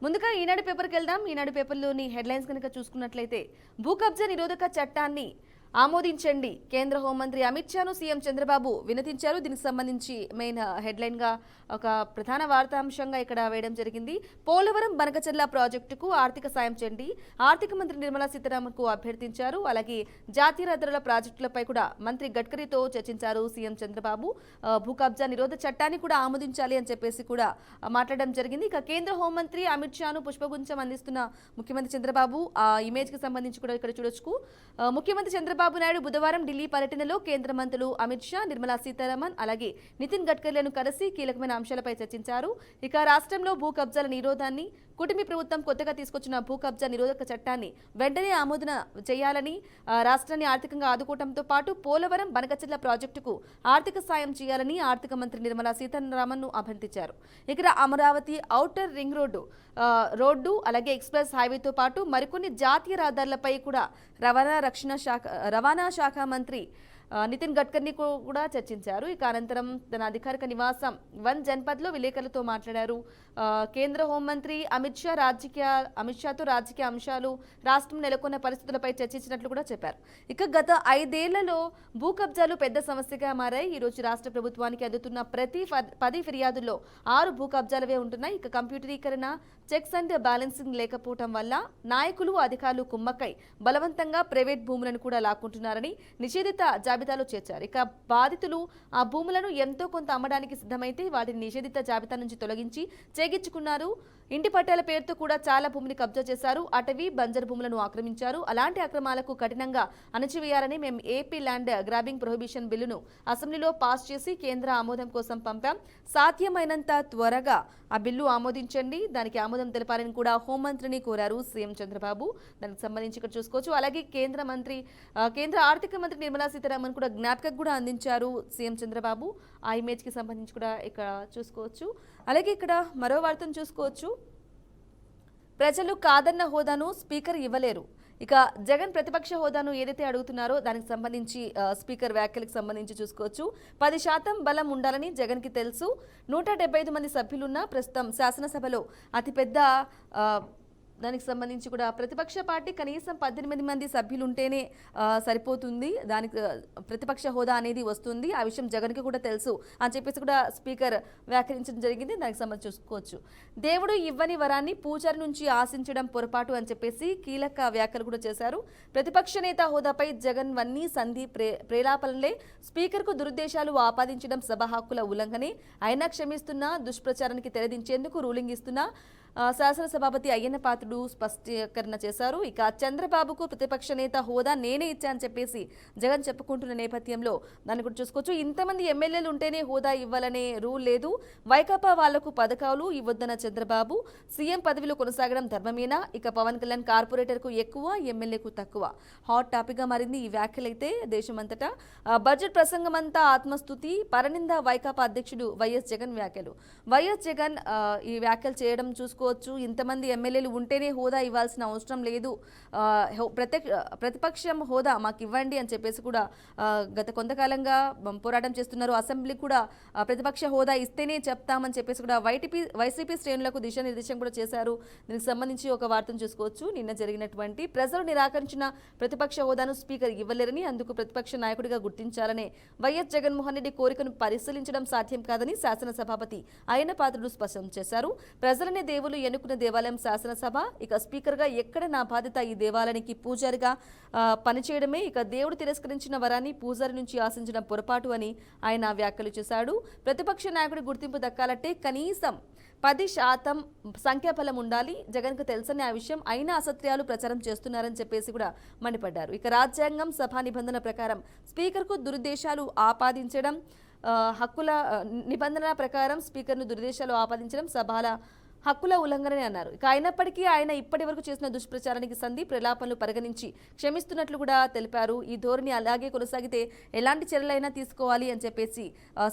ముందుగా ఈనాడు పేపర్కి వెళ్దాం. ఈనాడు పేపర్లోని హెడ్లైన్స్ కనుక చూసుకున్నట్లయితే భూ కబ్జా నిరోధక చట్టాన్ని ఆమోదించండి, కేంద్ర హోంమంత్రి అమిత్ షాను సీఎం చంద్రబాబు వినతించారు. దీనికి సంబంధించి మెయిన్ హెడ్లైన్ గా ఒక ప్రధాన వార్తాంశంగా ఇక్కడ వేయడం జరిగింది. పోలవరం బనకచెర్ల ప్రాజెక్టుకు ఆర్థిక సాయం చేయండి, ఆర్థిక మంత్రి నిర్మలా సీతారామన్ కు అభ్యర్థించారు. అలాగే జాతీయ రహదారుల ప్రాజెక్టులపై కూడా మంత్రి గడ్కరీతో చర్చించారు సీఎం చంద్రబాబు. భూ కబ్జా నిరోధక చట్టాన్ని కూడా ఆమోదించాలి అని చెప్పేసి కూడా మాట్లాడడం జరిగింది. ఇక కేంద్ర హోంమంత్రి అమిత్ షాను పుష్పగుంచం అందిస్తున్న ముఖ్యమంత్రి చంద్రబాబు ఆ ఇమేజ్ కి సంబంధించి కూడా ఇక్కడ చూడొచ్చు. ముఖ్యమంత్రి చంద్రబాబు నాయుడు బుధవారం ఢిల్లీ పర్యటనలో కేంద్ర మంత్రులు అమిత్ షా, నిర్మలా సీతారామన్ అలాగే నితిన్ గడ్కరీలను కలిసి కీలకమైన అంశాలపై చర్చించారు. ఇక రాష్ట్రంలో భూ కబ్జాల నిరోధాన్ని కూటమి ప్రభుత్వం కొత్తగా తీసుకొచ్చిన భూ కబ్జా నిరోధక చట్టాన్ని వెంటనే ఆమోదన చేయాలని, రాష్ట్రాన్ని ఆర్థికంగా ఆదుకోవడంతో పాటు పోలవరం బనకచెర్ల ప్రాజెక్టుకు ఆర్థిక సాయం చేయాలని ఆర్థిక మంత్రి నిర్మలా సీతారామన్ ను అభ్యర్థించారు. ఇక్కడ అమరావతి ఔటర్ రింగ్ రోడ్డు అలాగే ఎక్స్ప్రెస్ హైవేతో పాటు మరికొన్ని జాతీయ రహదారులపై కూడా రవాణా శాఖ మంత్రి నితిన్ గడ్కర్ని కూడా చర్చించారు. ఇక అనంతరం తన అధికారిక నివాసం వన్ జన్పథ్లో విలేకరులతో మాట్లాడారు. కేంద్ర హోంమంత్రి అమిత్ షాతో రాజకీయ అంశాలు, రాష్ట్రం నెలకొన్న పరిస్థితులపై చర్చించినట్లు కూడా చెప్పారు. ఇక గత 5 ఏళ్లలో భూ కబ్జాలు పెద్ద సమస్యగా మారాయి. ఈ రోజు రాష్ట్ర ప్రభుత్వానికి అందుతున్న ప్రతి 10 ఫిర్యాదుల్లో 6 భూ కబ్జాలవే ఉంటున్నాయి. ఇక కంప్యూటరీకరణ, చెక్స్ అండ్ బ్యాలెన్సింగ్ లేకపోవడం వల్ల నాయకులు, అధికారులు కుమ్మక్కై బలవంతంగా ప్రైవేట్ భూములను కూడా లాక్కుంటున్నారని నిషేధిత జాబితాలో చేర్చారు. ఇక బాధితులు ఆ భూములను ఎంతో కొంత అమ్మడానికి సిద్ధమైతే వాటిని నిషేధిత జాబితా నుంచి తొలగించి చేగించుకున్నారు. ఇంటి పట్టాల పేరుతో కూడా చాలా భూమిని కబ్జా చేశారు. అటవీ, బంజర్ భూములను ఆక్రమించారు. అలాంటి అక్రమాలకు కఠినంగా అణచివేయాలని మేము ఏపీ ల్యాండ్ గ్రాబింగ్ ప్రొహిబిషన్ బిల్లును అసెంబ్లీలో పాస్ చేసి కేంద్ర ఆమోదం కోసం పంపాం. సాధ్యమైనంత త్వరగా ఆ బిల్లు ఆమోదించండి, దానికి ఆమోదం తెలపాలని కూడా హోంమంత్రిని కోరారు సీఎం చంద్రబాబు. దానికి సంబంధించి ఇక్కడ చూసుకోవచ్చు. అలాగే కేంద్ర ఆర్థిక మంత్రి నిర్మలా సీతారామన్ కూడా జ్ఞాపకం కూడా అందించారు సీఎం చంద్రబాబు. ఆ ఇమేజ్ కి సంబంధించి కూడా ఇక్కడ చూసుకోవచ్చు. అలాగే ఇక్కడ మరో వార్తను చూసుకోవచ్చు. ప్రజలు కాదన్న హోదాను స్పీకర్ ఇవ్వలేరు. ఇక జగన్ ప్రతిపక్ష హోదాను ఏదైతే అడుగుతున్నారో దానికి సంబంధించి స్పీకర్ వ్యాఖ్యలకు సంబంధించి చూసుకోవచ్చు. 10% బలం ఉండాలని జగన్ కి తెలుసు. 175 మంది సభ్యులున్న ప్రస్తుతం శాసనసభలో అతిపెద్ద దానికి సంబంధించి కూడా ప్రతిపక్ష పార్టీ కనీసం 18 మంది సభ్యులు ఉంటేనే సరిపోతుంది, దానికి ప్రతిపక్ష హోదా అనేది వస్తుంది, ఆ విషయం జగన్కి కూడా తెలుసు అని చెప్పేసి కూడా స్పీకర్ వ్యాఖ్యానించడం జరిగింది. దానికి సంబంధించి చూసుకోవచ్చు. దేవుడు ఇవ్వని వరాన్ని పూజారి నుంచి ఆశించడం పొరపాటు అని చెప్పేసి కీలక వ్యాఖ్యలు కూడా చేశారు. ప్రతిపక్ష నేత హోదాపై జగన్ వన్నీ సంధి ప్రేలాపనలే, స్పీకర్కు దురుద్దేశాలు ఆపాదించడం సభ హక్కుల ఉల్లంఘనే, అయినా క్షమిస్తున్నా, దుష్ప్రచారానికి తెరదించేందుకు రూలింగ్ ఇస్తున్నా శాసనసభాపతి అయ్యన్న పాత్రుడు స్పష్టీకరణ చేశారు. ఇక చంద్రబాబుకు ప్రతిపక్ష నేత హోదా నేనే ఇచ్చానని చెప్పేసి జగన్ చెప్పుకుంటున్న నేపథ్యంలో దాన్ని కూడా చూసుకోవచ్చు. ఇంతమంది ఎమ్మెల్యేలు ఉంటేనే హోదా ఇవ్వాలనే రూల్ లేదు, వైకాపా వాళ్లకు పథకాలు ఇవ్వొద్దన్న చంద్రబాబు, సీఎం పదవిలో కొనసాగడం ధర్మమేనా, ఇక పవన్ కళ్యాణ్ కార్పొరేటర్కు ఎక్కువ, ఎమ్మెల్యేకు తక్కువ, హాట్ టాపిక్ గా మారింది ఈ వ్యాఖ్యలైతే దేశమంతటా. బడ్జెట్ ప్రసంగమంతా ఆత్మస్తుతి, పరనింద వైకాపా అధ్యక్షుడు వైఎస్ జగన్ వ్యాఖ్యలు. వైఎస్ జగన్ ఈ వ్యాఖ్యలు చేయడం చూసుకోవచ్చు. ఇంతమంది ఎమ్మెల్యేలు ఉంటేనే హోదా ఇవ్వాల్సిన అవసరం లేదు, ప్రతిపక్షం హోదా మాకు ఇవ్వండి అని చెప్పేసి కూడా గత కొంతకాలంగా పోరాటం చేస్తున్నారు. అసెంబ్లీ కూడా ప్రతిపక్ష హోదా ఇస్తేనే చెప్తామని చెప్పేసి కూడా వైసీపీ శ్రేణులకు దిశానిర్దేశం కూడా చేశారు. దీనికి సంబంధించి ఒక వార్తను చూసుకోవచ్చు. నిన్న జరిగినటువంటి ప్రజలు నిరాకరించిన ప్రతిపక్ష హోదాను స్పీకర్ ఇవ్వలేరని, అందుకు ప్రతిపక్ష నాయకుడిగా గుర్తించాలనే వైఎస్ జగన్మోహన్ రెడ్డి కోరికను పరిశీలించడం సాధ్యం కాదని శాసనసభాపతి అయ్యన్న పాత్రుడు స్పష్టం చేశారు. ప్రజలనే దేవులు ఎన్నుకున్న దేవాలయం శాసనసభ, ఇక స్పీకర్ గా ఎక్కడ నా బాధ్యత ఈ దేవాలయానికి పూజారిగా పనిచేయడమే, ఇక దేవుడు తిరస్కరించిన వరాన్ని పూజారి నుంచి ఆశించడం పొరపాటు అని ఆయన వ్యాఖ్యలు చేశాడు. ప్రతిపక్ష నాయకుడి గుర్తింపు దక్కాలంటే కనీసం 10% సంఖ్యాబలం ఉండాలి, జగన్ కు తెలుసని ఆ విషయం అయినా అసత్యాలు ప్రచారం చేస్తున్నారని చెప్పేసి కూడా మండిపడ్డారు. ఇక రాజ్యాంగం సభా నిబంధన ప్రకారం స్పీకర్ కు దురుద్దేశాలు ఆపాదించడం, హక్కుల నిబంధన ప్రకారం స్పీకర్ను దురుద్దేశాలు ఆపాదించడం సభల హక్కుల ఉల్లంఘనని అన్నారు. ఇక అయినప్పటికీ ఆయన ఇప్పటి వరకు చేసిన దుష్ప్రచారానికి సంధి ప్రలాపనలు పరిగణించి క్షమిస్తున్నట్లు కూడా తెలిపారు. ఈ ధోరణి అలాగే కొనసాగితే ఎలాంటి చర్యలైనా తీసుకోవాలి అని చెప్పేసి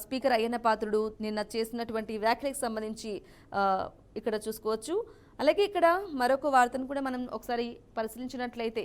స్పీకర్ అయ్యన్న పాత్రుడు నిన్న చేసినటువంటి వ్యాఖ్యలకు సంబంధించి ఇక్కడ చూసుకోవచ్చు. అలాగే ఇక్కడ మరొక వార్తను కూడా మనం ఒకసారి పరిశీలించినట్లయితే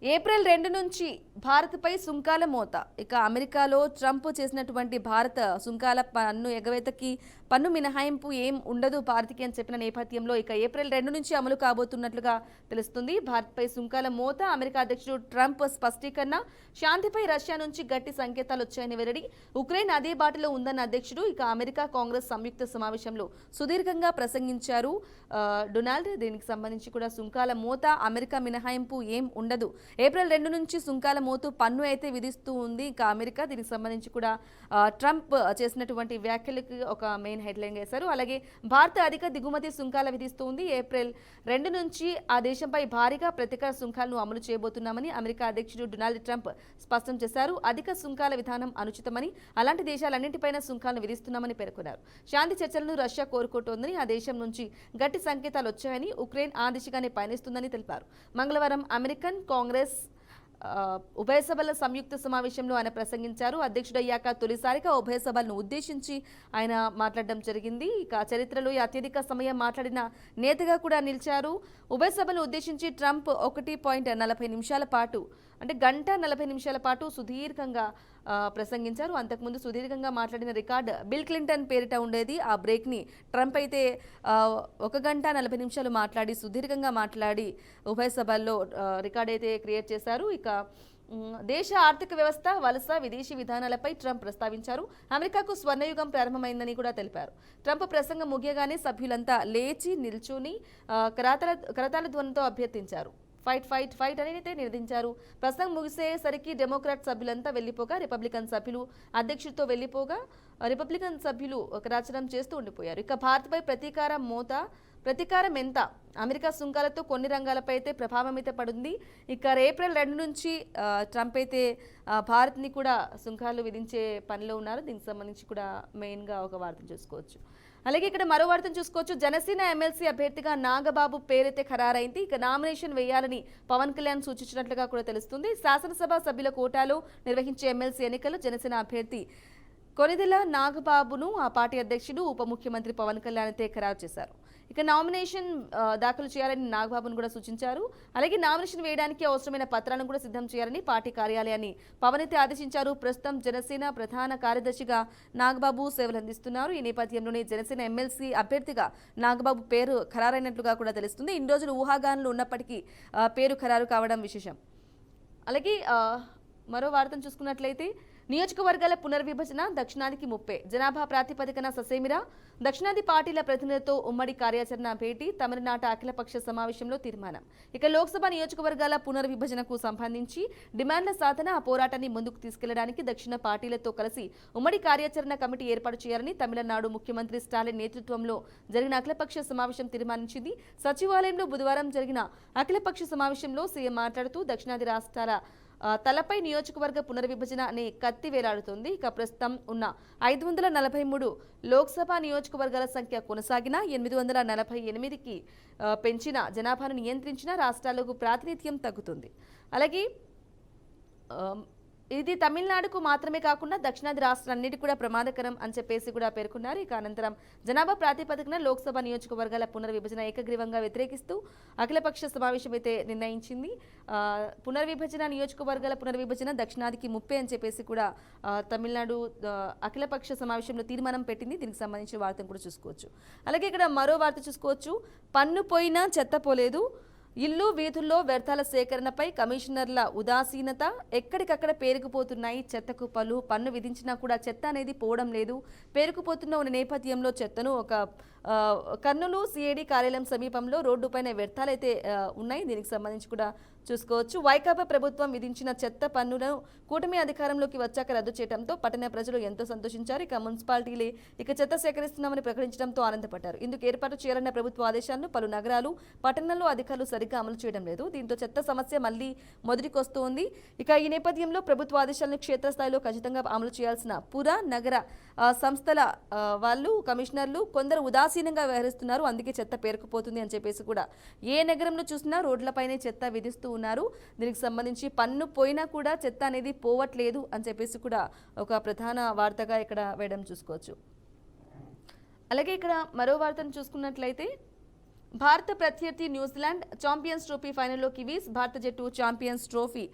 ఏప్రిల్ 2 నుంచి భారత్పై సుంకాల మోత. ఇక అమెరికాలో ట్రంప్ చేసినటువంటి భారత సుంకాల పన్ను ఎగవేతకి పన్ను మినహాయింపు ఏం ఉండదు భారత్కి అని చెప్పిన నేపథ్యంలో ఇక ఏప్రిల్ 2 నుంచి అమలు కాబోతున్నట్లుగా తెలుస్తుంది. భారత్పై సుంకాల మోత. అమెరికా అధ్యక్షుడు ట్రంప్ స్పష్టీకరణ. శాంతిపై రష్యా నుంచి గట్టి సంకేతాలు వచ్చాయని వెల్లడి. ఉక్రెయిన్ అదే బాటలో ఉందన్న అధ్యక్షుడు. ఇక అమెరికా కాంగ్రెస్ సంయుక్త సమావేశంలో సుదీర్ఘంగా ప్రసంగించారు డొనాల్డ్. దీనికి సంబంధించి కూడా సుంకాల మోత, అమెరికా మినహాయింపు ఏం ఉండదు. ఏప్రిల్ 2 నుంచి సుంకాల మోతు పన్ను అయితే విధిస్తూ ఉంది ఇక అమెరికా. దీనికి సంబంధించి కూడా ట్రంప్ చేసినటువంటి వ్యాఖ్యలకు ఒక మెయిన్ హెడ్లైన్ వేశారు. అలాగే భారత అధిక దిగుమతి సుంకాల విధిస్తూ ఉంది. ఏప్రిల్ 2 నుంచి ఆ దేశంపై భారీగా ప్రతీకార సుంకాలను అమలు చేయబోతున్నామని అమెరికా అధ్యక్షుడు డొనాల్డ్ ట్రంప్ స్పష్టం చేశారు. అధిక సుంకాల విధానం అనుచితమని, అలాంటి దేశాలన్నింటిపైన సుంకాలను విధిస్తున్నామని పేర్కొన్నారు. శాంతి చర్చలను రష్యా కోరుకుంటోందని, ఆ దేశం నుంచి గట్టి సంకేతాలు వచ్చాయని, ఉక్రెయిన్ ఆ దిశగానే పయనిస్తుందని తెలిపారు. మంగళవారం అమెరికన్ కాంగ్రెస్ ఉభయ సభల సంయుక్త సమావేశంలో ఆయన ప్రసంగించారు. అధ్యక్షుడయ్యాక తొలిసారిగా ఉభయ సభలను ఉద్దేశించి ఆయన మాట్లాడడం జరిగింది. ఇక చరిత్రలో అత్యధిక సమయం మాట్లాడిన నేతగా కూడా నిలిచారు. ఉభయ సభలను ఉద్దేశించి ట్రంప్ 1.40 నిమిషాల పాటు అంటే 1:40 పాటు సుదీర్ఘంగా ప్రసంగించారు. అంతకుముందు సుదీర్ఘంగా మాట్లాడిన రికార్డ్ బిల్ క్లింటన్ పేరిట ఉండేది. ఆ బ్రేక్ని ట్రంప్ అయితే 1:40 మాట్లాడి సుదీర్ఘంగా మాట్లాడి ఉభయ సభల్లో రికార్డ్ అయితే క్రియేట్ చేశారు. ఇక దేశ ఆర్థిక వ్యవస్థ, వలస, విదేశీ విధానాలపై ట్రంప్ ప్రస్తావించారు. అమెరికాకు స్వర్ణయుగం ప్రారంభమైందని కూడా తెలిపారు. ట్రంప్ ప్రసంగం ముగియగానే సభ్యులంతా లేచి నిల్చుని కరతాళ ధ్వనితో అభ్యర్థించారు. ఫైట్ ఫైట్ ఫైట్ అని అయితే నినదించారు. ప్రసంగం ముగిసేసరికి డెమోక్రాట్ సభ్యులంతా వెళ్లిపోగా రిపబ్లికన్ సభ్యులు అధ్యక్షుడితో వెళ్లిపోగా రిపబ్లికన్ సభ్యులు కరాచరం చేస్తూ ఉండిపోయారు. ఇక భారత్పై ప్రతీకారం ఎంత? అమెరికా సుంకాలతో కొన్ని రంగాలపై అయితే ప్రభావం అయితే పడింది. ఇక ఏప్రిల్ 2 నుంచి ట్రంప్ అయితే భారత్ని కూడా సుంకాలు విధించే పనిలో ఉన్నారు. దీనికి సంబంధించి కూడా మెయిన్గా ఒక వార్తను చూసుకోవచ్చు. అలాగే ఇక్కడ మరో వార్తను చూసుకోవచ్చు. జనసేన ఎమ్మెల్సీ అభ్యర్థిగా నాగబాబు పేరైతే ఖరారైంది. ఇక నామినేషన్ వేయాలని పవన్ కళ్యాణ్ సూచించినట్లుగా కూడా తెలుస్తుంది. శాసనసభ సభ్యుల కోటాలో నిర్వహించే ఎమ్మెల్సీ ఎన్నికల్లో జనసేన అభ్యర్థి కొనిదెల నాగబాబును ఆ పార్టీ అధ్యక్షుడు ఉప ముఖ్యమంత్రి పవన్ కళ్యాణ్ అయితే ఖరారు చేశారు. ఇక నామినేషన్ దాఖలు చేయాలని నాగబాబును కూడా సూచించారు. అలాగే నామినేషన్ వేయడానికి అవసరమైన పత్రాలను కూడా సిద్ధం చేయాలని పార్టీ కార్యాలయాన్ని పవన్ అయితే ఆదేశించారు. ప్రస్తుతం జనసేన ప్రధాన కార్యదర్శిగా నాగబాబు సేవలు అందిస్తున్నారు. ఈ నేపథ్యంలోనే జనసేన ఎమ్మెల్సీ అభ్యర్థిగా నాగబాబు పేరు ఖరారైనట్లుగా కూడా తెలుస్తుంది. ఇన్ని రోజులు ఊహాగానాలు ఉన్నప్పటికీ పేరు ఖరారు కావడం విశేషం. అలాగే మరో వార్తను చూసుకున్నట్లయితే నియోజకవర్గాల పునర్విభజన దక్షిణాదికి ముప్పే. జనాభా ప్రాతిపదికన ససేమిరా. దక్షిణాది పార్టీల ప్రతినిధులతో ఉమ్మడి కార్యాచరణ భేటీ. తమిళనాట అఖిలపక్ష సమావేశంలో తీర్మానం. ఇక లోక్సభ నియోజకవర్గాల పునర్విభజనకు సంబంధించి డిమాండ్ల సాధన, ఆ పోరాటాన్ని ముందుకు తీసుకెళ్లడానికి దక్షిణ పార్టీలతో కలిసి ఉమ్మడి కార్యాచరణ కమిటీ ఏర్పాటు చేయాలని తమిళనాడు ముఖ్యమంత్రి స్టాలిన్ నేతృత్వంలో జరిగిన అఖిలపక్ష సమావేశం తీర్మానించింది. సచివాలయంలో బుధవారం జరిగిన అఖిలపక్ష సమావేశంలో సీఎం మాట్లాడుతూ దక్షిణాది రాష్ట్రాల తలపై నియోజకవర్గ పునర్విభజన అనే కత్తి వేలాడుతుంది. ఇక ప్రస్తుతం ఉన్న 543 లోక్సభ నియోజకవర్గాల సంఖ్య కొనసాగిన 848కి పెంచిన జనాభాను నియంత్రించిన రాష్ట్రాలకు ప్రాతినిధ్యం తగ్గుతుంది. అలాగే ఇది తమిళనాడుకు మాత్రమే కాకుండా దక్షిణాది రాష్ట్రాలన్నిటికీ కూడా ప్రమాదకరం అని చెప్పేసి కూడా పేర్కొన్నారు. ఇక అనంతరం జనాభా ప్రాతిపదికన లోక్సభ నియోజకవర్గాల పునర్విభజన ఏకగ్రీవంగా వ్యతిరేకిస్తూ అఖిలపక్ష సమావేశం అయితే నిర్ణయించింది. పునర్విభజన నియోజకవర్గాల పునర్విభజన దక్షిణాదికి ముప్పే అని చెప్పేసి కూడా తమిళనాడు అఖిలపక్ష సమావేశంలో తీర్మానం పెట్టింది. దీనికి సంబంధించిన వార్తను కూడా చూసుకోవచ్చు. అలాగే ఇక్కడ మరో వార్త చూసుకోవచ్చు. పన్ను పోయినా చెత్త పోలేదు. ఇల్లు వీధుల్లో వ్యర్థాల సేకరణపై కమిషనర్ల ఉదాసీనత. ఎక్కడికక్కడ పేరుకుపోతున్నాయి చెత్త కుప్పలు. పన్ను విధించినా కూడా చెత్త అనేది పోవడం లేదు. పేరుకుపోతున్న ఉన్న నేపథ్యంలో చెత్తను ఒక కర్నూలు సిఐడి కార్యాలయం సమీపంలో రోడ్డుపైన వ్యర్థాలైతే ఉన్నాయి. దీనికి సంబంధించి కూడా చూసుకోవచ్చు. వైకాపా ప్రభుత్వం విధించిన చెత్త పన్నును కూటమి అధికారంలోకి వచ్చాక రద్దు చేయడంతో పట్టణ ప్రజలు ఎంతో సంతోషించారు. ఇక మున్సిపాలిటీలే ఇక చెత్త సేకరిస్తున్నామని ప్రకటించడంతో ఆనందపడ్డారు. ఇందుకు ఏర్పాటు చేయాలన్న ప్రభుత్వ ఆదేశాలను పలు నగరాలు, పట్టణాల్లో అధికారులు సరిగ్గా అమలు చేయడం లేదు. దీంతో చెత్త సమస్య మళ్లీ మొదటికొస్తోంది. ఇక ఈ నేపథ్యంలో ప్రభుత్వ ఆదేశాలను క్షేత్రస్థాయిలో ఖచ్చితంగా అమలు చేయాల్సిన పుర నగర సంస్థల వాళ్ళు, కమిషనర్లు కొందరు ఉదాసీనంగా వ్యవహరిస్తున్నారు. అందుకే చెత్త పేరుకుపోతుంది అని చెప్పేసి కూడా ఏ నగరంలో చూసినా రోడ్లపైనే చెత్త విధిస్తూ ఉన్నారు. దీనికి సంబంధించి పన్ను పోయినా కూడా చెత్త అనేది పోవట్లేదు అని చెప్పేసి కూడా ఒక ప్రధాన వార్తగా ఇక్కడ వేయడం చూసుకోవచ్చు. అలాగే ఇక్కడ మరో వార్తను చూసుకున్నట్లయితే భారత ప్రత్యర్థి న్యూజిలాండ్ ఛాంపియన్స్ ట్రోఫీ ఫైనల్లో కివీస్ భారత జట్టు ఛాంపియన్స్ ట్రోఫీ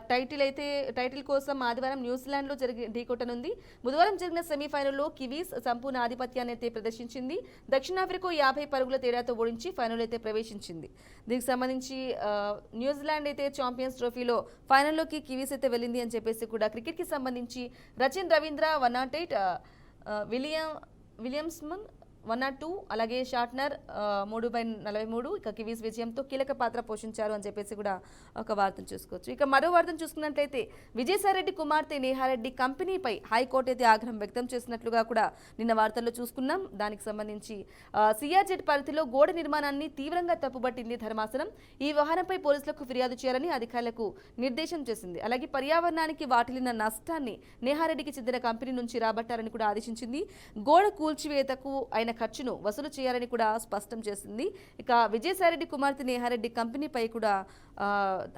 టైటిల్ కోసం ఆదివారం న్యూజిలాండ్లో ఢీకొట్టనుంది. బుధవారం జరిగిన సెమీఫైనల్లో కివీస్ సంపూర్ణ ఆధిపత్యాన్ని అయితే ప్రదర్శించింది. దక్షిణాఫ్రికా 50 పరుగుల తేడాతో ఓడించి ఫైనల్ అయితే ప్రవేశించింది. దీనికి సంబంధించి న్యూజిలాండ్ అయితే ఛాంపియన్స్ ట్రోఫీలో ఫైనల్లోకి కివీస్ అయితే వెళ్ళింది అని చెప్పేసి కూడా క్రికెట్కి సంబంధించి రచిన్ రవీంద్ర 108, విలియమ్సన్ 102, అలాగే షార్ట్నర్ 3/43 ఇక కివీస్ విజయంతో కీలక పాత్ర పోషించారు అని చెప్పేసి కూడా ఒక వార్తను చూసుకోవచ్చు. ఇక మరో వార్తను చూసుకున్నట్లయితే విజయసాయిరెడ్డి కుమార్తె నేహారెడ్డి కంపెనీపై హైకోర్టు అయితే ఆగ్రహం వ్యక్తం చేసినట్లుగా కూడా నిన్న వార్తల్లో చూసుకున్నాం. దానికి సంబంధించి సిఆర్జెడ్ పరిధిలో గోడ నిర్మాణాన్ని తీవ్రంగా తప్పుబట్టింది ధర్మాసనం. ఈ వ్యవహారంపై పోలీసులకు ఫిర్యాదు చేయాలని అధికారులకు నిర్దేశం చేసింది. అలాగే పర్యావరణానికి వాటిల్లిన నష్టాన్ని నేహారెడ్డికి చెందిన కంపెనీ నుంచి రాబట్టాలని కూడా ఆదేశించింది. గోడ కూల్చివేతకు అయిన ఖర్చును వసూలు చేయాలని కూడా స్పష్టం చేసింది. ఇక విజయసాయిరెడ్డి కుమార్తె నేహారెడ్డి కంపెనీపై కూడా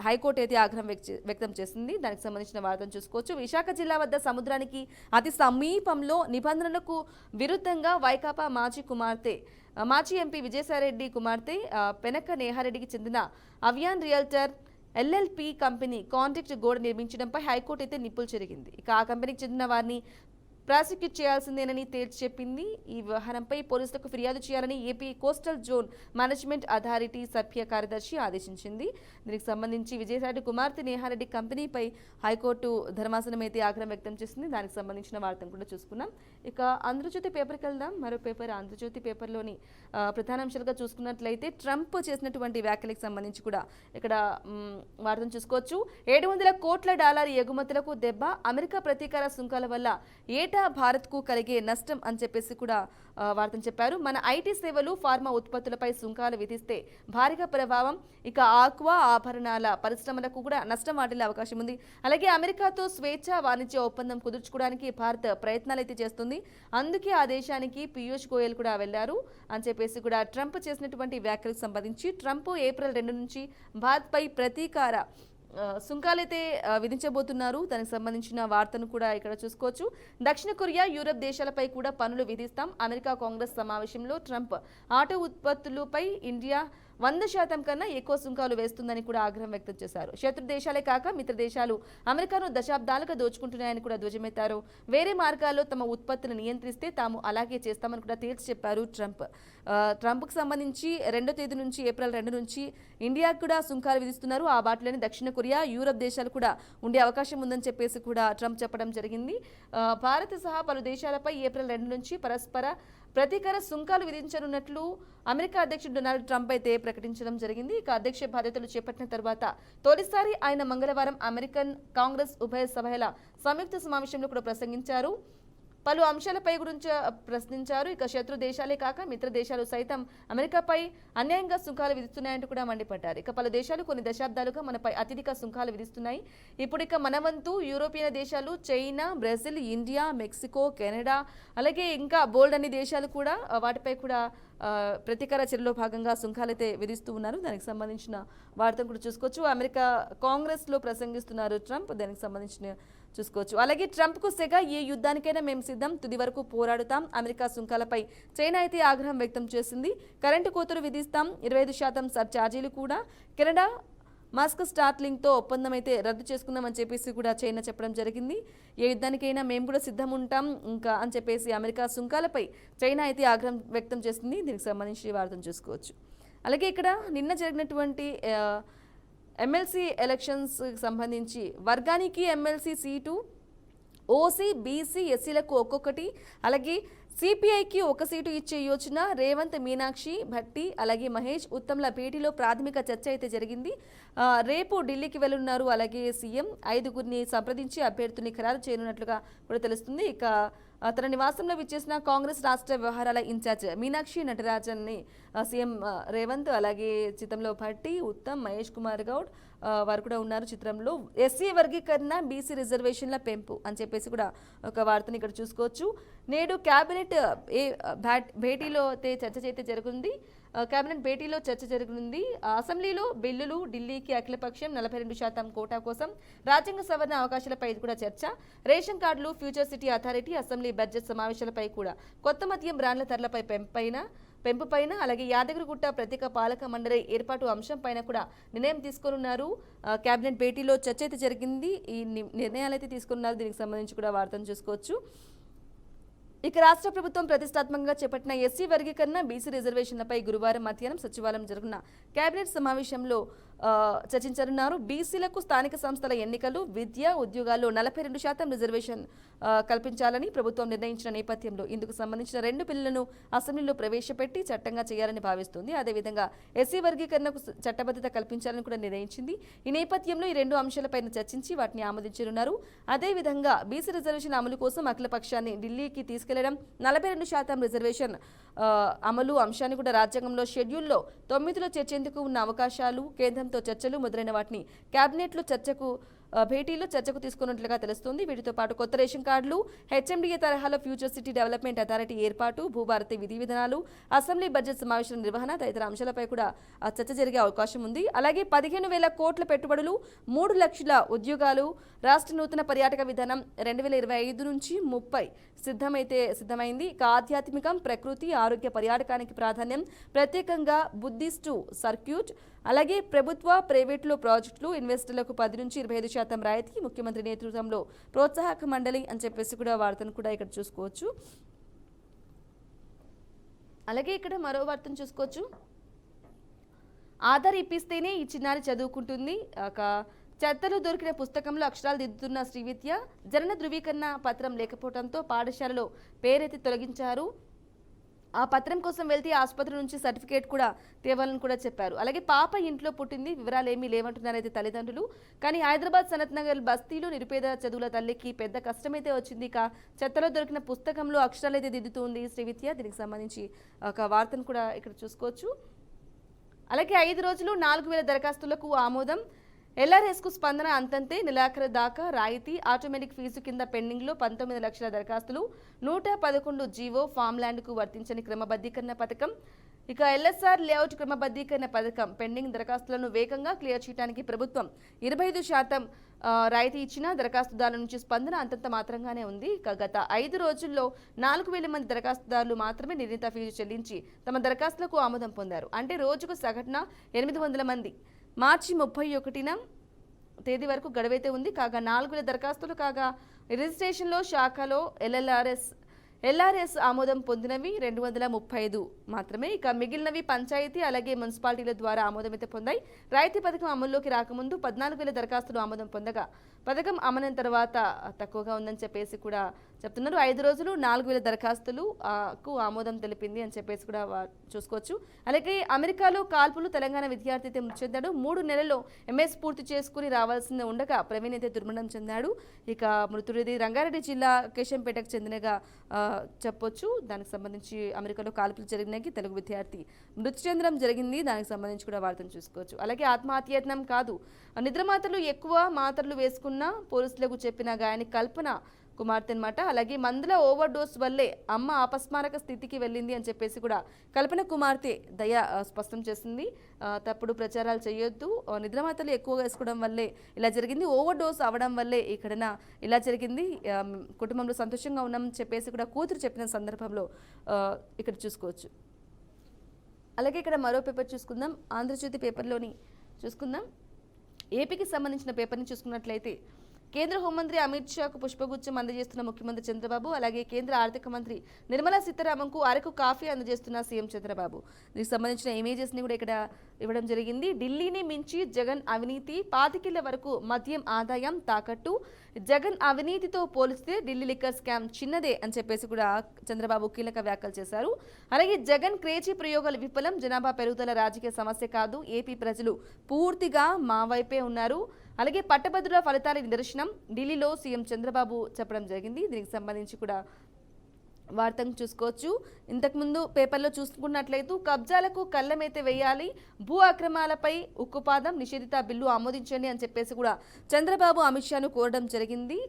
హైకోర్టు అయితే ఆగ్రహం వ్యక్తం చేసింది. దానికి సంబంధించిన వార్తను చూసుకోవచ్చు. విశాఖ జిల్లా వద్ద సముద్రానికి అతి సమీపంలో నిబంధనలకు విరుద్ధంగా వైకాపా మాజీ ఎంపీ విజయసాయిరెడ్డి కుమార్తె పెనక నేహారెడ్డికి చెందిన అవియాన్ రియల్టర్ ఎల్ఎల్పి కంపెనీ కాంట్రాక్ట్ గోడ నిర్మించడంపై హైకోర్టు అయితే నిప్పులు చెరిగింది. ఇక ఆ కంపెనీకి చెందిన వారిని ప్రాసిక్యూట్ చేయాల్సిందేనని తేల్చి చెప్పింది. ఈ వ్యవహారంపై పోలీసులకు ఫిర్యాదు చేయాలని AP coastal zone management authority సభ్య కార్యదర్శి ఆదేశించింది. దీనికి సంబంధించి విజయసాయిరెడ్డి కుమార్తె నేహారెడ్డి కంపెనీపై హైకోర్టు ధర్మాసనం అయితే ఆగ్రహం వ్యక్తం చేసింది. దానికి సంబంధించిన వార్తను కూడా చూసుకున్నాం. ఇక ఆంధ్రజ్యోతి పేపర్కి వెళ్దాం. మరో పేపర్ ఆంధ్రజ్యోతి పేపర్లోని ప్రధానాంశాలుగా చూసుకున్నట్లయితే ట్రంప్ చేసినటువంటి వ్యాఖ్యలకు సంబంధించి కూడా ఇక్కడ వార్తను చూసుకోవచ్చు. $700 కోట్ల ఎగుమతులకు దెబ్బ, అమెరికా ప్రతీకార సుంకాల వల్ల ఏటా భారత్కు కలిగే నష్టం అని చెప్పేసి కూడా వార్తను చెప్పారు. మన ఐటీ సేవలు, ఫార్మా ఉత్పత్తులపై సుంకాలు విధిస్తే భారీగా ప్రభావం. ఇక ఆక్వా ఆభరణాల పరిశ్రమలకు కూడా నష్టం వాటిల్లే అవకాశం ఉంది. అలాగే అమెరికాతో స్వేచ్ఛ వాణిజ్య ఒప్పందం కుదుర్చుకోవడానికి భారత్ ప్రయత్నాలు అయితే చేస్తుంది. అందుకే ఆ దేశానికి పీయూష్ గోయల్ కూడా వెళ్లారు అని చెప్పేసి కూడా ట్రంప్ చేసినటువంటి వ్యాఖ్యలకు సంబంధించి ట్రంప్ ఏప్రిల్ 2 నుంచి భారత్పై ప్రతీకార సుంకాలైతే విధించబోతున్నారు. దానికి సంబంధించిన వార్తను కూడా ఇక్కడ చూసుకోవచ్చు. దక్షిణ కొరియా, యూరప్ దేశాలపై కూడా పన్నులు విధిస్తాం. అమెరికా కాంగ్రెస్ సమావేశంలో ట్రంప్ ఆటో ఉత్పత్తులపై ఇండియా 100% కన్నా ఎక్కువ సుంకాలు వేస్తుందని కూడా ఆగ్రహం వ్యక్తం చేశారు. శత్రు దేశాలే కాక మిత్ర దేశాలు అమెరికాను దశాబ్దాలుగా దోచుకుంటున్నాయని కూడా ధ్వజమెత్తారు. వేరే మార్గాల్లో తమ ఉత్పత్తులను నియంత్రిస్తే తాము అలాగే చేస్తామని కూడా తేల్చి చెప్పారు ట్రంప్. ట్రంప్కు సంబంధించి 2వ తేదీ నుంచి ఏప్రిల్ 2 నుంచి ఇండియాకు కూడా సుంకాలు విధిస్తున్నారు. ఆ బాటలోనే దక్షిణ కొరియా, యూరప్ దేశాలు కూడా ఉండే అవకాశం ఉందని చెప్పేసి కూడా ట్రంప్ చెప్పడం జరిగింది. భారత్ సహా పలు దేశాలపై ఏప్రిల్ 2 నుంచి పరస్పర ప్రతీకార సుంకాలు విధించనున్నట్లు అమెరికా అధ్యక్షుడు డొనాల్డ్ ట్రంప్ అయితే ప్రకటించడం జరిగింది. ఇక అధ్యక్ష బాధ్యతలు చేపట్టిన తర్వాత తొలిసారి ఆయన మంగళవారం అమెరికన్ కాంగ్రెస్ ఉభయ సభల సంయుక్త సమావేశంలో కూడా ప్రసంగించారు. పలు అంశాలపై గురించి ప్రశ్నించారు. ఇక శత్రు దేశాలే కాక మిత్ర దేశాలు సైతం అమెరికాపై అన్యాయంగా సుంకాలు విధిస్తున్నాయంటూ కూడా మండిపడ్డారు. ఇక పలు దేశాలు కొన్ని దశాబ్దాలుగా మనపై అత్యధిక సుంకాలు విధిస్తున్నాయి. ఇప్పుడు ఇక మన వంతు యూరోపియన్ దేశాలు, China, Brazil, India, Mexico, Canada, అలాగే ఇంకా బోల్డ్ అన్ని దేశాలు కూడా వాటిపై కూడా ప్రతీకార చర్యలో భాగంగా సుంకాలైతే విధిస్తూ ఉన్నారు. దానికి సంబంధించిన వార్తను కూడా చూసుకోవచ్చు. అమెరికా కాంగ్రెస్లో ప్రసంగిస్తున్నారు ట్రంప్. దానికి సంబంధించిన చూసుకోవచ్చు. అలాగే ట్రంప్కు సెగ, ఏ యుద్ధానికైనా మేము సిద్ధం, తుది వరకు పోరాడుతాం. అమెరికా సుంకాలపై చైనా అయితే ఆగ్రహం వ్యక్తం చేసింది. కరెంటు కోతలు విధిస్తాం, 25% సర్ఛార్జీలు కూడా. కెనడా మాస్క్ స్టార్లింగ్తో ఒప్పందం అయితే రద్దు చేసుకుందామని చెప్పేసి కూడా చైనా చెప్పడం జరిగింది. ఏ యుద్ధానికైనా మేము కూడా సిద్ధం ఉంటాం ఇంకా అని చెప్పేసి అమెరికా సుంకాలపై చైనా అయితే ఆగ్రహం వ్యక్తం చేసింది. దీనికి సంబంధించి వార్తను చూసుకోవచ్చు. అలాగే ఇక్కడ నిన్న జరిగినటువంటి ఎమ్మెల్సీ ఎలక్షన్స్ సంబంధించి వర్గానికి ఎమ్మెల్సీ సీటు, ఓసీ, బీసీ, ఎస్సీలకు ఒక్కొక్కటి, అలాగే సిపిఐకి ఒక సీటు ఇచ్చే యోచన, రేవంత్, మీనాక్షి భట్టి, అలాగే మహేష్ ఉత్తమ్ల భేటీలో ప్రాథమిక చర్చ అయితే జరిగింది. రేపు ఢిల్లీకి వెళ్లున్నారు. అలాగే సీఎం 5గురిని సంప్రదించి అభ్యర్థుల్ని ఖరారు చేయనున్నట్లుగా కూడా తెలుస్తుంది. ఇక తన నివాసంలో విచ్చేసిన కాంగ్రెస్ రాష్ట్ర వ్యవహారాల ఇన్ఛార్జ్ మీనాక్షి నటరాజన్ని సీఎం రేవంత్, అలాగే చిత్రంలో భట్టి, ఉత్తమ్, మహేష్ కుమార్ గౌడ్ వారు కూడా ఉన్నారు చిత్రంలో. ఎస్సీ వర్గీకరణ, బీసీ రిజర్వేషన్ల పెంపు అని చెప్పేసి కూడా ఒక వార్తని ఇక్కడ చూసుకోవచ్చు. నేడు కేబినెట్ భేటీలో చర్చ అయితే జరుగుతుంది. కేబినెట్ భేటీలో చర్చ జరగనుంది. అసెంబ్లీలో బిల్లులు, ఢిల్లీకి అఖిలపక్షం 42% కోటా కోసం రాజ్యాంగ సవరణ అవకాశాలపై కూడా చర్చ, రేషన్ కార్డులు, future city authority, assembly budget సమావేశాలపై కూడా, కొత్త మద్యం బ్రాండ్ల ధరలపై పెంపైన పెంపుపైన అలాగే యాదగిరిగుట్ట ప్రత్యేక పాలక మండలి ఏర్పాటు అంశంపైన కూడా నిర్ణయం తీసుకోనున్నారు. కేబినెట్ భేటీలో చర్చ అయితే జరిగింది. ఈ నిర్ణయాలు అయితే తీసుకున్నారు. దీనికి సంబంధించి కూడా వార్తను చూసుకోవచ్చు. ఇక రాష్ట్ర ప్రభుత్వం ప్రతిష్టాత్మకంగా చేపట్టిన ఎస్సీ వర్గీకరణ బీసీ రిజర్వేషన్లపై గురువారం మధ్యాహ్నం సచివాలయం జరుగుతున్న కేబినెట్ సమావేశంలో చర్చించనున్నారు. బీసీలకు స్థానిక సంస్థల ఎన్నికలు, విద్య, ఉద్యోగాల్లో 42% రిజర్వేషన్ కల్పించాలని ప్రభుత్వం నిర్ణయించిన నేపథ్యంలో ఇందుకు సంబంధించిన 2 బిల్లులను అసెంబ్లీలో ప్రవేశపెట్టి చట్టంగా చేయాలని భావిస్తుంది. అదేవిధంగా ఎస్సీ వర్గీకరణకు చట్టబద్ధత కల్పించాలని కూడా నిర్ణయించింది. ఈ నేపథ్యంలో ఈ 2 అంశాలపైన చర్చించి వాటిని ఆమోదించనున్నారు. అదేవిధంగా బీసీ రిజర్వేషన్ అమలు కోసం అఖిల పక్షాన్ని ఢిల్లీకి తీసుకెళ్లడం, 42% రిజర్వేషన్ అమలు అంశాన్ని కూడా రాజ్యాంగంలో షెడ్యూల్లో 9లో చేర్చేందుకు ఉన్న అవకాశాలు, కేంద్రంతో చర్చలు మొదలైన వాటిని కేబినెట్లో భేటీలో చర్చకు తీసుకున్నట్లుగా తెలుస్తుంది. వీటితో పాటు కొత్త రేషన్ కార్డులు, హెచ్ఎండిఏ తరహాలో ఫ్యూచర్ సిటీ డెవలప్మెంట్ అథారిటీ ఏర్పాటు, భూభారతి విధి విధానాలు, అసెంబ్లీ బడ్జెట్ సమావేశాల నిర్వహణ తదితర అంశాలపై కూడా చర్చ జరిగే అవకాశం ఉంది. అలాగే 15,000 కోట్ల పెట్టుబడులు, 3 లక్షల ఉద్యోగాలు, రాష్ట్ర నూతన పర్యాటక విధానం 2025 నుంచి 30 సిద్ధమైంది. ఇక ఆధ్యాత్మికం, ప్రకృతి, ఆరోగ్య పర్యాటకానికి ప్రాధాన్యం, ప్రత్యేకంగా బుద్ధిస్టు సర్క్యూట్, అలాగే ప్రభుత్వ, ప్రైవేట్లో ప్రాజెక్టులు, ఇన్వెస్టర్లకు 10 నుంచి 25% రాయితీ, ముఖ్యమంత్రి నేతృత్వంలో ప్రోత్సాహక మండలి అని చెప్పేసి కూడా వార్తను కూడా ఇక్కడ చూసుకోవచ్చు. అలాగే ఇక్కడ మరో వార్తను చూసుకోవచ్చు. ఆధార్ ఇప్పిస్తేనే ఈ చిన్నారి చదువుకుంటుంది. చెత్తలు దొరికిన పుస్తకంలో అక్షరాలు దిద్దుతున్న శ్రీవిద్య, జనన ధృవీకరణ పత్రం లేకపోవడంతో పాఠశాలలో పేరైతే తొలగించారు. ఆ పత్రం కోసం వెళ్తే ఆసుపత్రి నుంచి సర్టిఫికేట్ కూడా తేవాలని కూడా చెప్పారు. అలాగే పాప ఇంట్లో పుట్టింది, వివరాలు ఏమీ లేవంటున్నారైతే తల్లిదండ్రులు. కానీ హైదరాబాద్ సనత్ నగర్ బస్తీలో నిరుపేద చదువుల తల్లికి పెద్ద కష్టమైతే వచ్చింది. ఇక చెత్తలో దొరికిన పుస్తకంలో అక్షరాలు అయితే దిద్దుతుంది శ్రీవిద్య. దీనికి సంబంధించి ఒక వార్తను కూడా ఇక్కడ చూసుకోవచ్చు. అలాగే 5 రోజులు 4,000 దరఖాస్తులకు ఆమోదం, ఎల్ఆర్ఎస్కు స్పందన అంతంతే, నెలాఖరు దాకా రాయితీ, ఆటోమేటిక్ ఫీజు కింద పెండింగ్లో 19 లక్షల దరఖాస్తులు, 111 జీవో, ఫామ్ ల్యాండ్కు వర్తించని క్రమబద్ధీకరణ పథకం. ఇక ఎల్ఎస్ఆర్ లేఅవుట్ క్రమబద్ధీకరణ పథకం పెండింగ్ దరఖాస్తులను వేగంగా క్లియర్ చేయడానికి ప్రభుత్వం 25% రాయితీ ఇచ్చిన దరఖాస్తుదారుల నుంచి స్పందన అంతంత మాత్రంగానే ఉంది. ఇక గత 5 రోజుల్లో 4,000 మంది దరఖాస్తుదారులు మాత్రమే నిర్ణీత ఫీజు చెల్లించి తమ దరఖాస్తులకు ఆమోదం పొందారు. అంటే రోజుకు సగటున 800 మంది. మార్చి 31న తేదీ వరకు గడువైతే ఉంది. కాగా 4,000 దరఖాస్తులు కాగా రిజిస్ట్రేషన్లో శాఖలో ఎల్ఆర్ఎస్ ఆమోదం పొందినవి 235 మాత్రమే. ఇక మిగిలినవి పంచాయతీ అలాగే మున్సిపాలిటీల ద్వారా ఆమోదం అయితే పొందాయి. రాయితీ పథకం అమల్లోకి రాకముందు 14,000 దరఖాస్తులు ఆమోదం పొందగా పథకం అమలైన తర్వాత తక్కువగా ఉందని చెప్పేసి కూడా చెప్తున్నారు. 5 రోజులు 4,000 దరఖాస్తులకు ఆమోదం తెలిపింది అని చెప్పేసి కూడా చూసుకోవచ్చు. అలాగే అమెరికాలో కాల్పులు, తెలంగాణ విద్యార్థి అయితే మృతి చెందాడు. 3 నెలల్లో ఎంఎస్ పూర్తి చేసుకుని రావాల్సింది ఉండగా ప్రవీణ్ అయితే దుర్మరణం చెందాడు. ఇక మృతుడిది రంగారెడ్డి జిల్లా కేశంపేటకు చెందినగా చెప్పొచ్చు. దానికి సంబంధించి అమెరికాలో కాల్పులు జరిగినాయి, తెలుగు విద్యార్థి మృతి చెందడం జరిగింది. దానికి సంబంధించి కూడా వార్తను చూసుకోవచ్చు. అలాగే ఆత్మహత్యయత్నం కాదు, నిద్రమాత్రలు ఎక్కువ మాత్రలు వేసుకున్న పోలీసులకు చెప్పిన గాయాని కల్పన కుమార్తె అనమాట. అలాగే మందుల ఓవర్ డోస్ వల్లే అమ్మ అపస్మారక స్థితికి వెళ్ళింది అని చెప్పేసి కూడా కల్పన కుమార్తె దయ స్పష్టం చేసింది. తప్పుడు ప్రచారాలు చేయొద్దు, నిద్రమాత్రలు ఎక్కువగా వేసుకోవడం వల్లే ఇలా జరిగింది, ఓవర్ డోస్ అవ్వడం వల్లే ఇక్కడ ఇలా జరిగింది, కుటుంబంలో సంతోషంగా ఉన్నామని చెప్పేసి కూడా కూతురు చెప్పిన సందర్భంలో ఇక్కడ చూసుకోవచ్చు. అలాగే ఇక్కడ మరో పేపర్ చూసుకుందాం. ఆంధ్రజ్యోతి పేపర్లోని చూసుకుందాం. ఏపీకి సంబంధించిన పేపర్ని చూసుకున్నట్లయితే కేంద్ర హోంమంత్రి అమిత్ షాకు పుష్పగుచ్చం అందజేస్తున్న ముఖ్యమంత్రి చంద్రబాబు, అలాగే కేంద్ర ఆర్థిక మంత్రి నిర్మలా సీతారామన్కు అరకు కాఫీ అందజేస్తున్న సీఎం చంద్రబాబు. దీనికి సంబంధించిన ఇమేజెస్ని కూడా ఇక్కడ ఇవ్వడం జరిగింది. ఢిల్లీని మించి జగన్ అవినీతి, 25 వరకు మద్యం ఆదాయం తాకట్టు, జగన్ అవినీతితో పోలిస్తే ఢిల్లీ లిక్కర్ స్కామ్ చిన్నదే అని చెప్పేసి కూడా చంద్రబాబు కీలక వ్యాఖ్యలు చేశారు. అలాగే జగన్ క్రేజీ ప్రయోగాలు విఫలం, జనాభా పెరుగుదల రాజకీయ సమస్య కాదు, ఏపీ ప్రజలు పూర్తిగా మా వైపే ఉన్నారు. అలాగే పట్టభద్రుల ఫలితాల నిదర్శనం ఢిల్లీలో సీఎం చంద్రబాబు చెప్పడం జరిగింది. దీనికి సంబంధించి కూడా వార్తను చూసుకోవచ్చు. ఇంతకుముందు పేపర్లో చూసుకున్నట్లయితే కబ్జాలకు కళ్ళమైతే వేయాలి, భూ అక్రమాలపై ఉక్కుపాదం, నిషేధిత బిల్లు ఆమోదించండి అని చెప్పేసి కూడా చంద్రబాబు అమిత్ షాను కోరడం జరిగింది.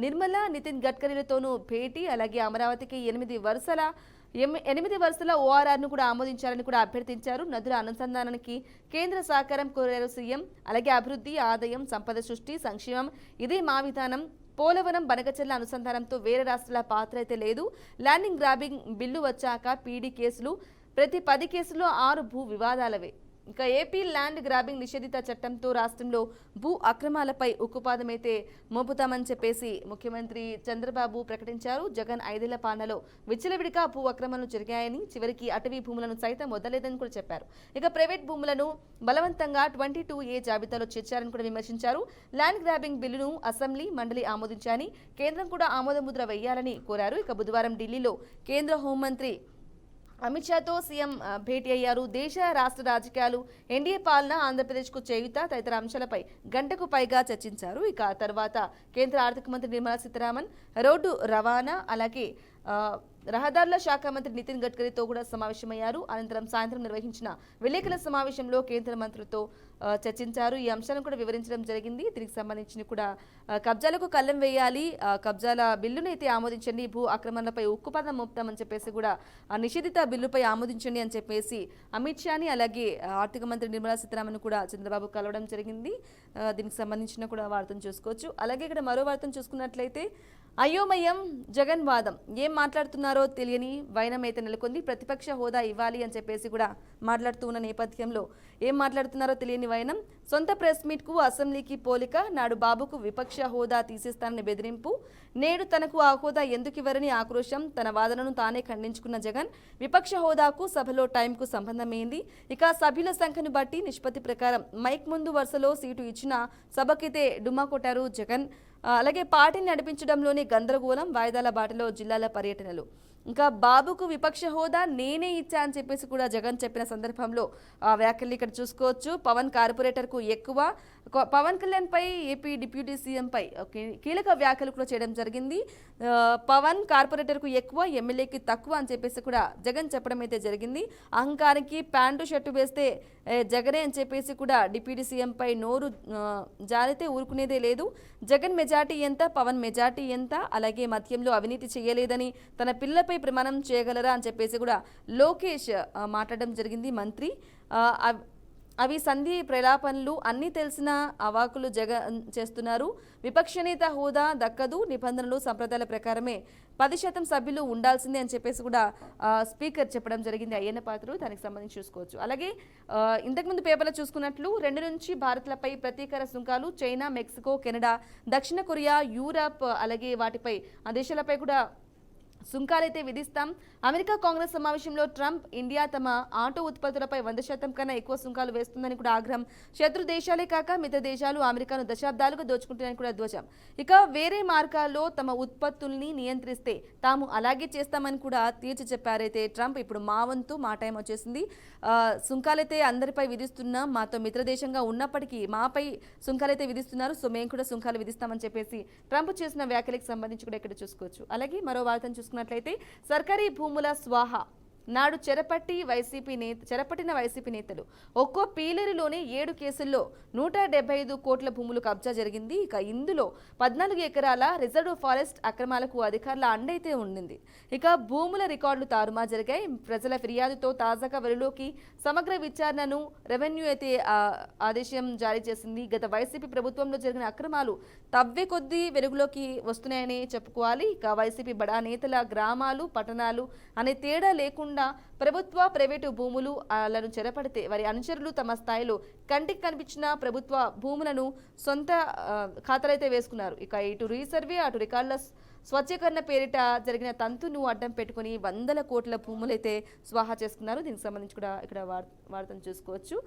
నిర్మల, నితిన్ గడ్కరీలతోనూ భేటీ, అలాగే అమరావతికి 8 వరుసల ఓఆర్ఆర్ను కూడా ఆమోదించాలని కూడా అభ్యర్థించారు. నదుల అనుసంధానానికి కేంద్ర సహకారం కోరారు సీఎం. అలాగే అభివృద్ధి, ఆదాయం, సంపద సృష్టి, సంక్షేమం ఇదే మా విధానం. పోలవరం, బనకచెర్ల అనుసంధానంతో వేరే రాష్ట్రాల పాత్ర అయితే లేదు. ల్యాండింగ్ గ్రాబింగ్ బిల్లు వచ్చాక పీడీ కేసులు ప్రతి 10 కేసుల్లో 6 భూ వివాదాలవే. ఇక ఏపీ ల్యాండ్ గ్రాబింగ్ నిషేధిత చట్టంతో రాష్ట్రంలో భూ అక్రమాలపై ఉక్కుపాదమైతే మోపుతామని చెప్పేసి ముఖ్యమంత్రి చంద్రబాబు ప్రకటించారు. జగన్ 5 ఏళ్ల పాలనలో విచ్చలవిడిగా భూ అక్రమాలు జరిగాయని, చివరికి అటవీ భూములను సైతం వదలలేదని కూడా చెప్పారు. ఇక ప్రైవేట్ భూములను బలవంతంగా 22A జాబితాలో చేర్చారని కూడా విమర్శించారు. ల్యాండ్ గ్రాబింగ్ బిల్లును అసెంబ్లీ, మండలి ఆమోదించారని, కేంద్రం కూడా ఆమోదముద్ర వేయాలని కోరారు. ఇక బుధవారం ఢిల్లీలో కేంద్ర హోంమంత్రి అమిత్ షాతో సీఎం భేటీ అయ్యారు. దేశ రాష్ట్ర రాజకీయాలు, ఎన్డీఏ పాలన, ఆంధ్రప్రదేశ్కు చేయూత తదితర అంశాలపై గంటకు పైగా చర్చించారు. ఇక తర్వాత కేంద్ర ఆర్థిక మంత్రి నిర్మలా సీతారామన్, రోడ్డు రవాణా అలాగే రహదారుల శాఖ మంత్రి నితిన్ గడ్కరీతో కూడా సమావేశమయ్యారు. అనంతరం సాయంత్రం నిర్వహించిన విలేకరుల సమావేశంలో కేంద్ర మంత్రులతో చర్చించారు. ఈ అంశాలను కూడా వివరించడం జరిగింది. దీనికి సంబంధించి కూడా కబ్జాలకు కళ్ళెం వేయాలి, కబ్జాల బిల్లును అయితే ఆమోదించండి, భూ ఆక్రమణలపై ఉక్కుపాదం మోపుతామని చెప్పేసి కూడా నిషేధిత బిల్లుపై ఆమోదించండి అని చెప్పేసి అమిత్ షాని అలాగే ఆర్థిక మంత్రి నిర్మలా సీతారామన్ కూడా చంద్రబాబు కలవడం జరిగింది. దీనికి సంబంధించిన కూడా వార్తను చూసుకోవచ్చు. అలాగే ఇక్కడ మరో వార్తను చూసుకున్నట్లయితే అయోమయం జగన్ వాదం, ఏం మాట్లాడుతున్నారో తెలియని వైనం అయితే నెలకొంది. ప్రతిపక్ష హోదా ఇవ్వాలి అని చెప్పేసి కూడా మాట్లాడుతూ ఉన్న నేపథ్యంలో ఏం మాట్లాడుతున్నారో తెలియని వైనం. సొంత ప్రెస్ మీట్కు అసెంబ్లీకి పోలిక, నాడు బాబుకు విపక్ష హోదా తీసేస్తానని బెదిరింపు, నేడు తనకు ఆ హోదా ఎందుకు ఇవ్వరని ఆక్రోశం. తన వాదనను తానే ఖండించుకున్న జగన్, విపక్ష హోదాకు సభలో టైంకు సంబంధమైంది. ఇక సభ్యుల సంఖ్యను బట్టి నిష్పత్తి ప్రకారం మైక్ ముందు వరుసలో సీటు ఇచ్చినా సభకైతే డుమ్మా కొట్టారు జగన్. అలాగే పార్టీని నడిపించడంలోనే గందరగోళం, వాయిదాల బాటలో జిల్లాల పర్యటనలు. ఇంకా బాబుకు విపక్ష హోదా నేనే ఇచ్చా అని చెప్పేసి కూడా జగన్ చెప్పిన సందర్భంలో వ్యాఖ్యలు ఇక్కడ చూసుకోవచ్చు. పవన్ కార్పొరేటర్కు ఎక్కువ, పవన్ కళ్యాణ్ పై ఏపీ డిప్యూటీ సీఎం పై కీలక వ్యాఖ్యలు కూడా చేయడం జరిగింది. పవన్ కార్పొరేటర్కు ఎక్కువ, ఎమ్మెల్యేకి తక్కువ అని చెప్పేసి కూడా జగన్ చెప్పడం అయితే జరిగింది. అహంకారానికి ప్యాంటు షర్టు వేస్తే జగనే అని చెప్పేసి కూడా డిప్యూటీ సీఎం పై నోరు జారితే ఊరుకునేదే లేదు. జగన్ మెజార్టీ ఎంత, పవన్ మెజార్టీ ఎంత, అలాగే మద్యంలో అవినీతి చేయలేదని తన పిల్లపై ప్రమాణం చేయగలరా అని చెప్పేసి కూడా లోకేష్ మాట్లాడడం జరిగింది. మంత్రి అవి సంధి ప్రలాపనలు అన్నీ తెలిసిన అవాకులు జగన్ చేస్తున్నారు. విపక్ష నేత హోదా దక్కదు, నిబంధనలు సంప్రదాయాల ప్రకారమే 10% సభ్యులు ఉండాల్సిందే అని చెప్పేసి కూడా స్పీకర్ చెప్పడం జరిగింది. అయ్యన్న పాత్రుడు దానికి సంబంధించి చూసుకోవచ్చు. అలాగే ఇంతకుముందు పేపర్లో చూసుకున్నట్లు 2 నుంచి భారత్లపై ప్రతీకార సుంకాలు, చైనా, మెక్సికో, కెనడా, దక్షిణ కొరియా, యూరప్ అలాగే వాటిపై ఆ దేశాలపై కూడా సుంకాలైతే విధిస్తాం. అమెరికా కాంగ్రెస్ సమావేశంలో ట్రంప్, ఇండియా తమ ఆటో ఉత్పత్తులపై 100% కన్నా ఎక్కువ సుంకాలు వేస్తుందని కూడా ఆగ్రహం. శత్రు దేశాలే కాక మిగతా దేశాలు అమెరికాను దశాబ్దాలుగా దోచుకుంటున్నాయని కూడా ధ్వజం. ఇక వేరే మార్గాల్లో తమ ఉత్పత్తుల్ని నియంత్రిస్తే తాము అలాగే చేస్తామని కూడా తీర్చి చెప్పారైతే ట్రంప్. ఇప్పుడు మా వంతు, మా టైం వచ్చేసింది. సుంకాలైతే అందరిపై విధిస్తున్నాం, మాతో మిత్రదేశంగా ఉన్నప్పటికీ మాపై సుంకాలైతే విధిస్తున్నారు, సో మేము కూడా సుంకాలు విధిస్తామని చెప్పేసి ట్రంప్ చేసిన వ్యాఖ్యలకు సంబంధించి కూడా ఇక్కడ చూసుకోవచ్చు. అలాగే మరో వార్తను చూసుకున్నట్లయితే సర్కారీ భూముల స్వాహా, నాడు చెరపట్టిన వైసీపీ నేతలు ఒక్కో పీలరిలోనే 7 కేసుల్లో 175 కోట్ల భూములు కబ్జా జరిగింది. ఇక ఇందులో 14 ఎకరాల రిజర్వ్ ఫారెస్ట్ అక్రమాలకు అధికారుల అండైతే ఉండింది. ఇక భూముల రికార్డులు తారుమా జరిగాయి. ప్రజల ఫిర్యాదుతో తాజాగా వెలుగులోకి సమగ్ర విచారణను రెవెన్యూ అయితే ఆదేశం జారీ చేసింది. గత వైసీపీ ప్రభుత్వంలో జరిగిన అక్రమాలు తవ్వే కొద్దీ వెలుగులోకి వస్తున్నాయని చెప్పుకోవాలి. ఇక వైసీపీ బడా నేతల గ్రామాలు, పట్టణాలు అనే తేడా లేకుండా ప్రభుత్వ, ప్రైవేటు భూములను చెరపడితే వారి అనుచరులు తమ స్థాయిలో కంటికి కనిపించిన ప్రభుత్వ భూములను సొంత ఖాతాలైతే వేసుకున్నారు. ఇక ఇటు రీసర్వే, అటు రికార్డుల స్వచ్ఛీకరణ పేరిట జరిగిన తంతును అడ్డం పెట్టుకుని 100 కోట్ల భూములైతే స్వాహా చేసుకున్నారు. దీనికి సంబంధించి కూడా ఇక్కడ వార్తను చూసుకోవచ్చు.